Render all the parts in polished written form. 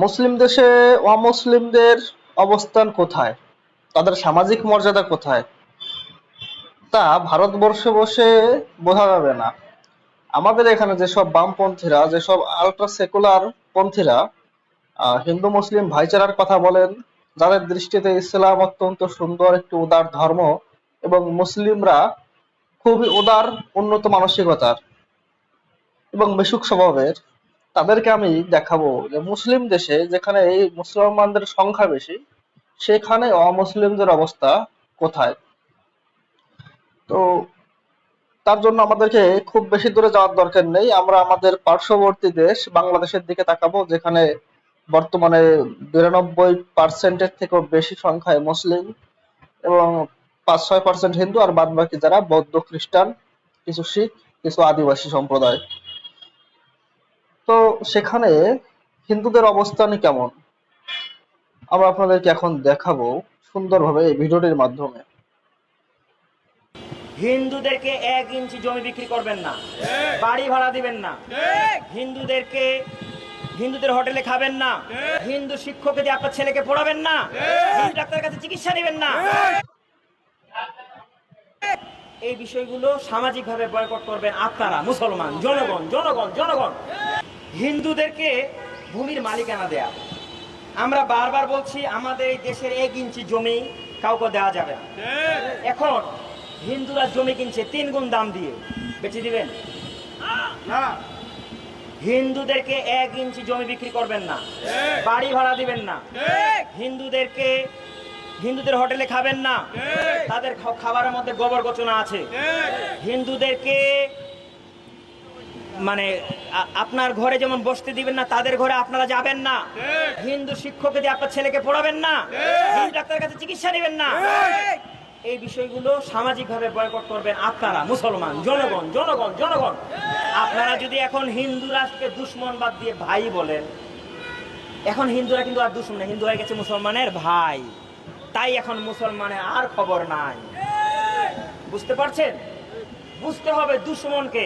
মুসলিম দেশে অমুসলিমদের অবস্থান কোথায়, তাদের সামাজিক মর্যাদা কোথায়, তা ভারতবর্ষে বসে বোঝা যাবে না। আমাদের এখানে যেসব বামপন্থীরা, যেসব আল্ট্রা সেকুলার পন্থীরা হিন্দু মুসলিম ভাইচারার কথা বলেন, যাদের দৃষ্টিতে ইসলাম অত্যন্ত সুন্দর একটি উদার ধর্ম এবং মুসলিমরা খুবই উদার, উন্নত মানসিকতার এবং মিশুক স্বভাবের, তাদেরকে আমি দেখাবো যে মুসলিম দেশে যেখানে এই মুসলমানদের সংখ্যা বেশি, সেখানে অমুসলিমদের অবস্থা কোথায়। তো তার জন্য আমাদেরকে খুব বেশি দূরে যাওয়ার দরকার নেই, আমরা আমাদের পার্শ্ববর্তী দেশ বাংলাদেশের দিকে তাকাবো, যেখানে বর্তমানে 92%-এর থেকেও বেশি সংখ্যায় মুসলিম এবং 5-6% হিন্দু, আর বাদ বাকি যারা বৌদ্ধ, খ্রিস্টান, কিছু শিখ, কিছু আদিবাসী সম্প্রদায়। তো সেখানে হিন্দুদের অবস্থান কেমন আমরা আপনাদেরকে এখন দেখাবো সুন্দরভাবে এই ভিডিওটির মাধ্যমে। হিন্দুদেরকে 1 ইঞ্চি জমি বিক্রি করবেন না, বাড়ি ভাড়া দিবেন না, হিন্দুদের হোটেলে খাবেন না, হিন্দু শিক্ষক দিয়ে আপনার ছেলেকে পড়াবেন না, হিন্দু ডাক্তারের কাছে চিকিৎসা নেবেন না। এই বিষয়গুলো সামাজিকভাবে বয়কট করবেন আপনারা মুসলমান জনগণ জনগণ জনগণ। হিন্দুদেরকে ভূমির মালিকানা দেয়া, আমরা বারবার বলছি আমাদের এই দেশের 1 ইঞ্চি জমি কাউকে দেওয়া যাবে না। এখন হিন্দুরা জমি কিনছে 3 গুণ দাম দিয়ে, বেচে দিবেন না। হিন্দুদেরকে 1 ইঞ্চি জমি বিক্রি করবেন না, বাড়ি ভাড়া দিবেন না, হিন্দুদের হোটেলে খাবেন না, তাদের খাবারের মধ্যে গোবর গচনা আছে। হিন্দুদেরকে মানে আপনার ঘরে যেমন বসতে দিবেন না, তাদের ঘরে আপনারা যাবেন না। হিন্দু শিক্ষক দিয়ে আপনার ছেলেকে পড়াবেন না, হিন্দু ডাক্তারের কাছে চিকিৎসা নেবেন না। এই বিষয়গুলো সামাজিকভাবে বয়কট করবেন আপনারা মুসলমান জনগণ জনগণ জনগণ। আপনারা যদি এখন হিন্দু রাষ্ট্রকে দুশ্মন বাদ দিয়ে ভাই বলেন, এখন হিন্দুরা কিন্তু আর দুশ্মন না, হিন্দু হয়ে গেছে মুসলমানের ভাই, তাই এখন মুসলমানের আর খবর নাই। বুঝতে পারছেন? বুঝতে হবে দুশ্মনকে।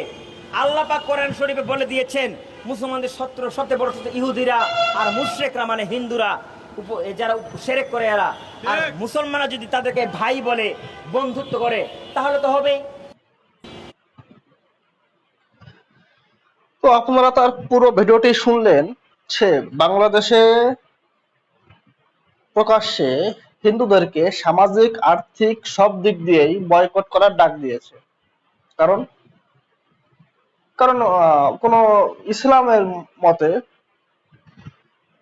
আল্লাহ পাক কোরআন শরীফে বলে দিয়েছেন মুসলমানদের শত্রু সবচেয়ে বড় শত্রু ইহুদিরা আর মুশরিকরা, মানে হিন্দুরা, যারা শিরক করে এরা। আর মুসলমানরা যদি তাদেরকে ভাই বলে, বন্ধুত্ব করে, তাহলে তো হবেই। তো আপনারা তার পুরো ভিডিওটি শুনলেন। সে বাংলাদেশে প্রকাশ্যে হিন্দুদেরকে সামাজিক, আর্থিক সব দিক দিয়েই বয়কট করার ডাক দিয়েছে। কারণ কারণ কোন ইসলামের মতে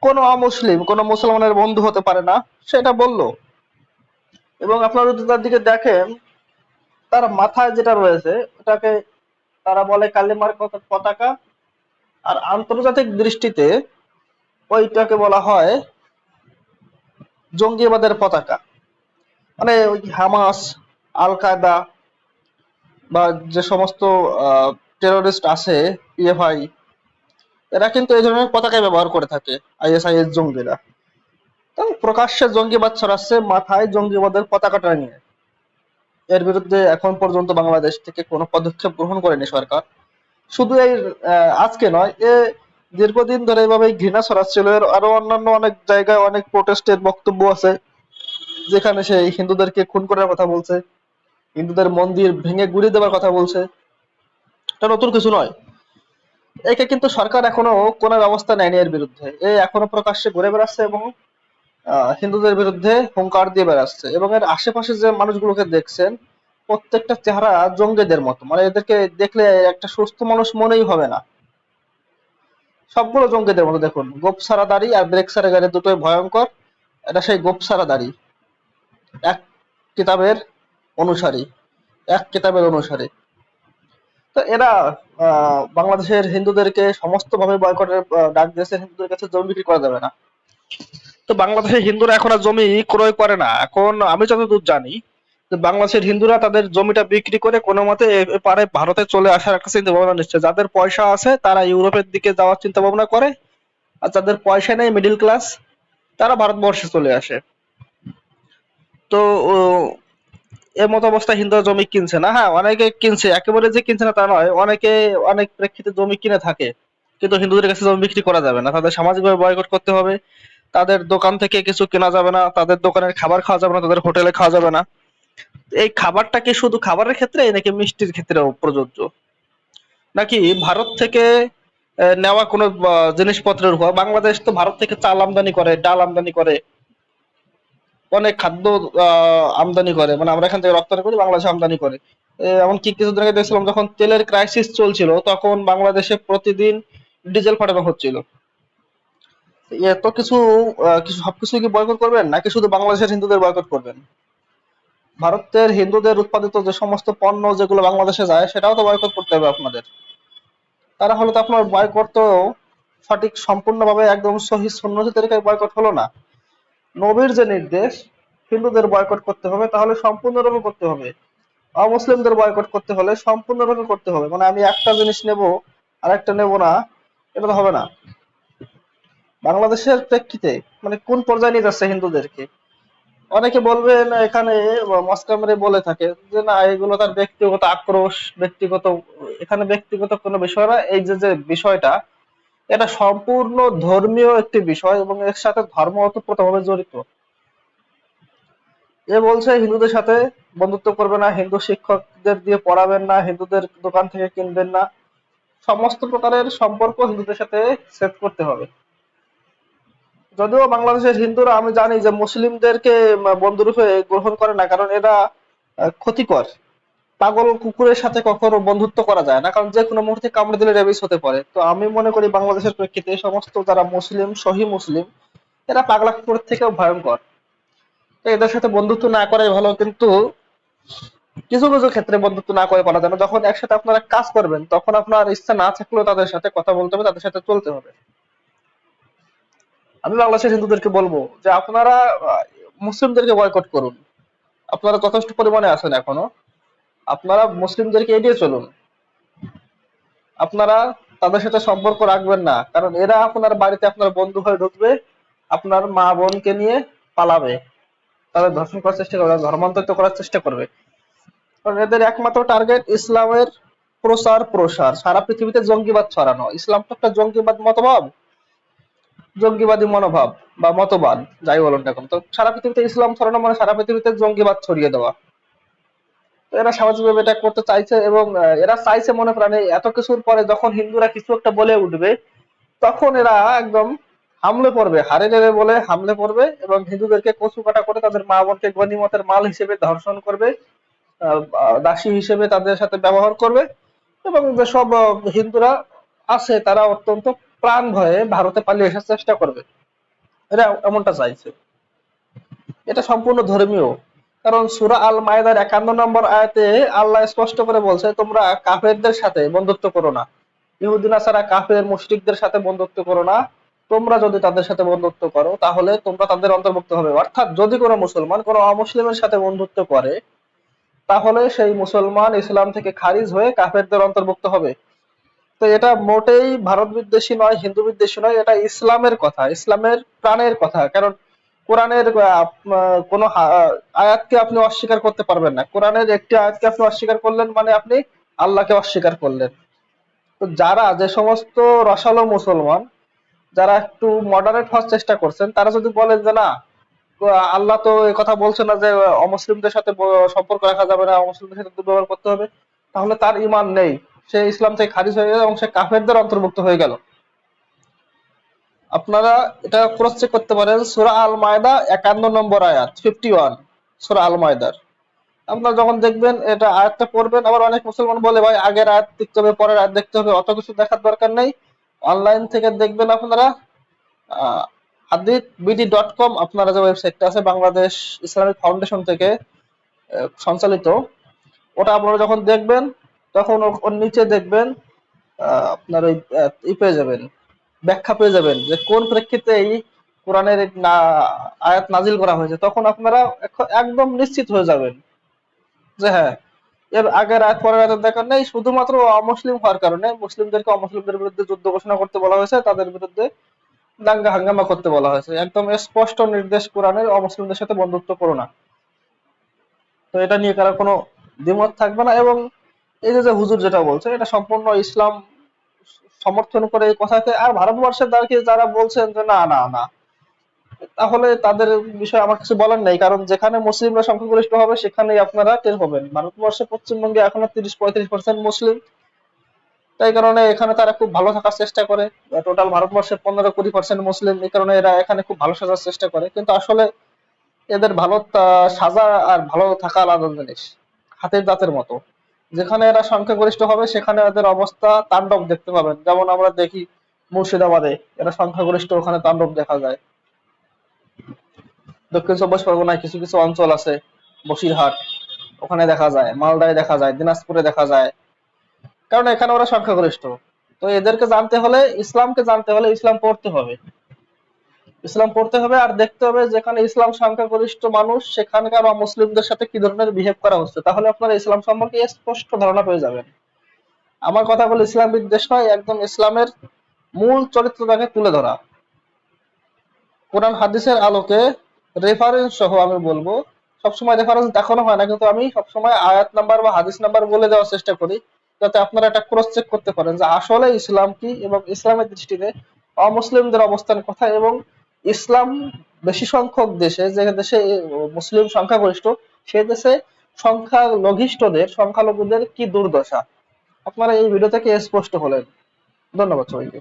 কোন অমুসলিম কোন মুসলমানের বন্ধু হতে পারে না, সেটা বলল। এবং আপনারা যদি তার দিকে দেখেন, তার মাথায় যেটা রয়েছে ওটাকে তারা বলে কালিমার পতাকা, আর আন্তর্জাতিক দৃষ্টিতে ওইটাকে বলা হয় জঙ্গিবাদের পতাকা। মানে ওই হামাস, আল কায়দা বা যে সমস্ত টেরোরিস্ট আছে, পিএফআই, এরা কিন্তু এই ধরনের পতাকা ব্যবহার করে থাকে, আইএসআইএস জঙ্গিরা। তো প্রকাশ্যে জঙ্গিবাদ ছড়াচ্ছে মাথায় জঙ্গিবাদের পতাকাটা নিয়ে। এর বিরুদ্ধে এখন পর্যন্ত বাংলাদেশ থেকে কোনো পদক্ষেপ গ্রহণ করেনি সরকার। শুধু এই আজকে নয়, দীর্ঘদিন ধরে এভাবেই ঘৃণা ছড়াচ্ছিল। এর আরো অন্যান্য অনেক জায়গায় অনেক প্রোটেস্টের বক্তব্য আছে, যেখানে সে হিন্দুদেরকে খুন করার কথা বলছে, হিন্দুদের মন্দির ভেঙে গুঁড়িয়ে দেওয়ার কথা বলছে। এটা নতুন কিছু নয়। একে কিন্তু সরকার এখনো কোনো ব্যবস্থা নেয়নি এর বিরুদ্ধে। এখনো প্রকাশ্যে ঘুরে বেড়াচ্ছে এবং হিন্দুদের বিরুদ্ধে হুঙ্কার দিয়ে বেড়াচ্ছে। এবং এর আশেপাশে যে মানুষগুলোকে দেখছেন, প্রত্যেকটা চেহারা জঙ্গিদের মতো। মানে এদেরকে দেখলে একটা সুস্থ মানুষ মনেই হবে না, সবগুলো জঙ্গিদের মতো। দেখুন, গোপ সারা দাড়ি আর ব্রেক সারা গাড়ি দুটোই ভয়ঙ্কর। এটা সেই গোপ সারা দাড়ি, এক কিতাবের অনুসারী, এক কিতাবের অনুসারী। তো এরা বাংলাদেশের হিন্দুদেরকে সমস্ত ভাবে বয়কটের ডাক দিয়েছে। হিন্দুদের কাছে জমি বিক্রি করা যাবে না। তো বাংলাদেশের হিন্দুরা এখন আর জমি ক্রয় করে না। এখন আমি যতদূর জানি যে বাংলাদেশের হিন্দুরা তাদের জমিটা বিক্রি করে কোনো মতে এপারে ভারতে চলে আসার একটা চিন্তা ভাবনা নিচ্ছে। যাদের পয়সা আছে তারা ইউরোপের দিকে যাওয়ার চিন্তা ভাবনা করে, আর যাদের পয়সা নেই, মিডিল ক্লাস, তারা ভারতবর্ষে চলে আসে। তো এর মতো অবস্থায় হিন্দুরা জমি কিনছে না। হ্যাঁ, অনেকে কিনছে, একেবারে যে কিনছে না তা নয়, অনেকে অনেক প্রেক্ষিতে জমি কিনে থাকে। কিন্তু হিন্দুদের কাছে জমি বিক্রি করা যাবে না, তাদের সামাজিকভাবে বয়কট করতে হবে, তাদের দোকান থেকে কিছু কেনা যাবে না, তাদের দোকানের খাবার খাওয়া যাবে না, তাদের হোটেলে খাওয়া যাবে না। এই খাবারটা কি শুধু খাবারের ক্ষেত্রে নাকি মিষ্টির ক্ষেত্রেও প্রযোজ্য? নাকি ভারত থেকে নেওয়া কোনো জিনিসপত্রের উপর? বাংলাদেশ তো ভারত থেকে চাল আমদানি করে, ডাল আমদানি করে, অনেক খাদ্য আমদানি করে, মানে আমরা এখান থেকে রপ্তানি করি, বাংলাদেশে আমদানি করে। এমনকি কিছুদিন আগে দেখছিলাম যখন তেলের ক্রাইসিস চলছিল তখন বাংলাদেশে প্রতিদিন ডিজেল পাঠানো হচ্ছিল। এত কিছু কিছু সবকিছু কি বয়কট করবেন নাকি শুধু বাংলাদেশের হিন্দুদের বয়কট করবেন? ভারতের হিন্দুদের উৎপাদিত যে সমস্ত পণ্য যেগুলো বাংলাদেশে যায় সেটাও তো বয়কট করতে হবে আপনাদের। তারা হলে তো আপনার বয়কট তো সঠিক সম্পূর্ণভাবে একদম সহি সুন্নতি তরিকায় বয়কট হলো না। নবীর যে নির্দেশ হিন্দুদের বয়কট করতে হবে তাহলে সম্পূর্ণরূপে করতে হবে, অমুসলিমদের বয়কট করতে হলে সম্পূর্ণরূপে করতে হবে। মানে আমি একটা জিনিস নেব আর একটা নেব না, এটা তো হবে না। বাংলাদেশের প্রেক্ষিতে মানে কোন পর্যায়ে নিয়ে যাচ্ছে হিন্দুদেরকে? অনেকে বলবেন এখানে মস্কামরে বলে থাকে যে না এগুলো তার ব্যক্তিগত আক্রোশ, ব্যক্তিগত, এখানে ব্যক্তিগত কোনো বিষয় না, এই যে যে বিষয়টা এটা সম্পূর্ণ ধর্মীয় একটি বিষয় এবং এর সাথে ধর্ম ওতপ্রোতভাবে জড়িত। এ বলছে হিন্দুদের সাথে বন্ধুত্ব করবে না, হিন্দু শিক্ষকদের দিয়ে পড়াবেন না, হিন্দুদের দোকান থেকে কিনবেন না, সমস্ত প্রকারের সম্পর্ক হিন্দুদের সাথে সেট করতে হবে। যদিও বাংলাদেশের হিন্দুরা আমি জানি যে মুসলিমদেরকে বন্ধুরূপে গ্রহণ করে না, কারণ এরা ক্ষতিকর। পাগল কুকুরের সাথে কখনো বন্ধুত্ব করা যায় না, কারণ যে কোনো মুহূর্তে কামড়ে দিলে রেবিস হতে পারে। তো আমি মনে করি বাংলাদেশের প্রেক্ষিতে এই সমস্ত যারা মুসলিম, সহি মুসলিম, এরা পাগলা কুকুরের থেকেও ভয়ঙ্কর। তো এদের সাথে বন্ধুত্ব না করাই ভালো, কিন্তু কিছু কিছু ক্ষেত্রে বন্ধুত্ব না করে পারা যায় না। যখন একসাথে আপনারা কাজ করবেন তখন আপনার ইচ্ছা না থাকলেও তাদের সাথে কথা বলতে হবে, তাদের সাথে চলতে হবে। আমি বাংলাদেশের হিন্দুদেরকে বলবো যে আপনারা মুসলিমদেরকে বয়কট করুন, আপনারা যথেষ্ট পরিমাণে আছেন এখনো, আপনারা মুসলিমদেরকে এড়িয়ে চলুন। আপনারা তাদের সাথে সম্পর্ক রাখবেন না, কারণ এরা আপনার বাড়িতে আপনার বন্ধু হয়ে ঢুকবে, আপনার মা বোনকে নিয়ে পালাবে, তাদের ধর্ষণ করার চেষ্টা করবে, ধর্মান্তরিত করার চেষ্টা করবে। কারণ এদের একমাত্র টার্গেট ইসলামের প্রচার প্রসার, সারা পৃথিবীতে জঙ্গিবাদ ছড়ানো। ইসলাম তো একটা জঙ্গিবাদ মতবাদ, জঙ্গিবাদী মনোভাব বা মতবাদ যাই বলুন না কেন, তো সারা পৃথিবীতে ইসলাম ছড়ানো মানে সারা পৃথিবীতে জঙ্গিবাদ ছড়িয়ে দেওয়া। তো এরা সামাজিকভাবে এটা করতে চাইছে এবং এরা চাইছে মনে প্রাণে এত কিছুর পরে যখন হিন্দুরা কিছু একটা বলে উঠবে তখন এরা একদম হামলে পড়বে, হারে নেবে বলে হামলে পড়বে এবং হিন্দুদেরকে কচু কাটা করে তাদের মা বোনকে গনিমতের মাল হিসেবে ধর্ষণ করবে, দাসী হিসেবে তাদের সাথে ব্যবহার করবে এবং যেসব হিন্দুরা আছে তারা অত্যন্ত প্রাণ ভয়ে ভারতে পালিয়ে আসার চেষ্টা করবে। এরা এমনটা চাইছে। এটা সম্পূর্ণ ধর্মীয়, কারণ সূরা আল মায়েদার ৫১ নম্বর আয়াতে আল্লাহ স্পষ্ট করে বলছে তোমরা কাফেরদের সাথে বন্ধুত্ব করো না, ইহুদি নাসারা কাফের মুশরিকদের সাথে বন্ধুত্ব করো না। তোমরা যদি তাদের সাথে বন্ধুত্ব করো তাহলে তোমরা তাদের অন্তর্ভুক্ত হবে। অর্থাৎ যদি কোনো মুসলমান কোনো অমুসলিমের সাথে বন্ধুত্ব করে তাহলে সেই মুসলমান ইসলাম থেকে খারিজ হয়ে কাফেরদের অন্তর্ভুক্ত হবে। তো এটা মোটেই ভারত বিদ্বেষী নয়, হিন্দু বিদ্বেষী নয়, এটা ইসলামের কথা, ইসলামের প্রাণের কথা। কারণ কোরআনের কোন আয়াতকে আপনি অস্বীকার করতে পারবেন না। কোরআনের একটি আয়াতকে আপনি অস্বীকার করলেন মানে আপনি আল্লাহকে অস্বীকার করলেন। তো যারা যে সমস্ত রসালো মুসলমান যারা একটু মডারেট হওয়ার চেষ্টা করছেন তারা যদি বলেন যে না আল্লাহ তো এ কথা বলছে না যে অমুসলিমদের সাথে সম্পর্ক রাখা যাবে না, অমুসলিমদের সাথে দুর্ব্যবহার করতে হবে, তাহলে তার ঈমান নেই, সে ইসলাম থেকে খারিজ হয়ে গেল এবং সে কাফেরদের অন্তর্ভুক্ত হয়ে গেল। আপনারা এটা ক্রস চেক করতে পারেন সূরা আল মায়দা ৫১ নম্বর আয়াত 51, সূরা আল মায়দার। আপনারা যখন দেখবেন এটা আয়াতটা পড়বেন, আবার অনেক মুসলমান বলে ভাই আগের আয়াত দেখতে হবে পরের আয়াত দেখতে হবে, অত কিছু দেখার দরকার নেই, অনলাইন থেকে দেখবেন আপনারা। hadithbd.com আপনারা যে ওয়েবসাইটটা আছে বাংলাদেশ ইসলামিক ফাউন্ডেশন থেকে সঞ্চালিত, ওটা আপনারা যখন দেখবেন তখন ওর নিচে দেখবেন আপনার ওই পেয়ে যাবেন, ব্যাখ্যা পেয়ে যাবেন যে কোন প্রেক্ষিতে এই কোরআনের আয়াত নাজিল করা হয়েছে। তখন আপনারা একদম নিশ্চিত হয়ে যাবেন যে হ্যাঁ এর আগের আয়াত পরের আয়াতের দরকার নেই, শুধুমাত্র অমুসলিম হওয়ার কারণে মুসলিমদেরকে অমুসলিমদের বিরুদ্ধে যুদ্ধ ঘোষণা করতে বলা হয়েছে, তাদের বিরুদ্ধে দাঙ্গা হাঙ্গামা করতে বলা হয়েছে। একদম স্পষ্ট নির্দেশ কোরআনের, অমুসলিমদের সাথে বন্ধুত্ব করো না। তো এটা নিয়ে কারো কোনো দ্বিমত থাকবে না। এবং এই যে যে হুজুর যেটা বলছে এটা সম্পূর্ণ ইসলাম সমর্থন করে এই কথাকে। আর ভারতবর্ষের দ্বারা যারা বলছেন যে না না না, তাহলে তাদের বিষয়ে আমার কিছু বলার নেই, কারণ যেখানে মুসলিমরা সংখ্যাগরিষ্ঠ হবে সেখানেই আপনারা টের পাবেন। ভারতবর্ষে পশ্চিমবঙ্গে এখনো 30-35% মুসলিম, তাই কারণে এখানে তারা খুব ভালো থাকার চেষ্টা করে। টোটাল ভারতবর্ষে 15-20% মুসলিম, এই কারণে এরা এখানে খুব ভালো সাজার চেষ্টা করে, কিন্তু আসলে এদের ভালো সাজা আর ভালো থাকা আলাদা জিনিস, হাতের দাঁতের মতো। যেখানে এরা সংখ্যাগরিষ্ঠ হবে সেখানে এদের অবস্থা তাণ্ডব দেখতে পাবেন, যেমন আমরা দেখি মুর্শিদাবাদে এরা সংখ্যাগরিষ্ঠ, ওখানে তাণ্ডব দেখা যায়। দক্ষিণ চব্বিশ পরগনায় কিছু কিছু অঞ্চল আছে, বসিরহাট, ওখানে দেখা যায়, মালদায় দেখা যায়, দিনাজপুরে দেখা যায়, কারণ এখানে ওরা সংখ্যাগরিষ্ঠ। তো এদেরকে জানতে হলে, ইসলামকে জানতে হলে ইসলাম পড়তে হবে, ইসলাম পড়তে হবে আর দেখতে হবে যেখানে ইসলাম সংখ্যাগরিষ্ঠ মানুষ সেখানকার অমুসলিমদের সাথে কি ধরনের বিহেভ করা হচ্ছে, তাহলে আপনারা ইসলাম সম্পর্কে স্পষ্ট ধারণা পেয়ে যাবেন। আমার কথা বলে ইসলাম বিদ্বেষ নয়, একদম ইসলামের মূল চরিত্রটাকে তুলে ধরা। কোরআন হাদিসের আলোকে রেফারেন্স সহ আমি বলবো, সবসময় রেফারেন্স দেখানো হয় না, কিন্তু আমি সবসময় আয়াত নাম্বার বা হাদিস নাম্বার বলে দেওয়ার চেষ্টা করি, যাতে আপনারা এটা ক্রস চেক করতে পারেন যে আসলে ইসলাম কি এবং ইসলামের দৃষ্টিতে অমুসলিমদের অবস্থান কোথায়, এবং ইসলাম বেশি সংখ্যক দেশে, যে দেশে মুসলিম সংখ্যাগরিষ্ঠ, সেই দেশে সংখ্যালঘুদের কি দুর্দশা। আপনারা এই ভিডিও থেকে স্পষ্ট হলেন। ধন্যবাদ সবাইকে।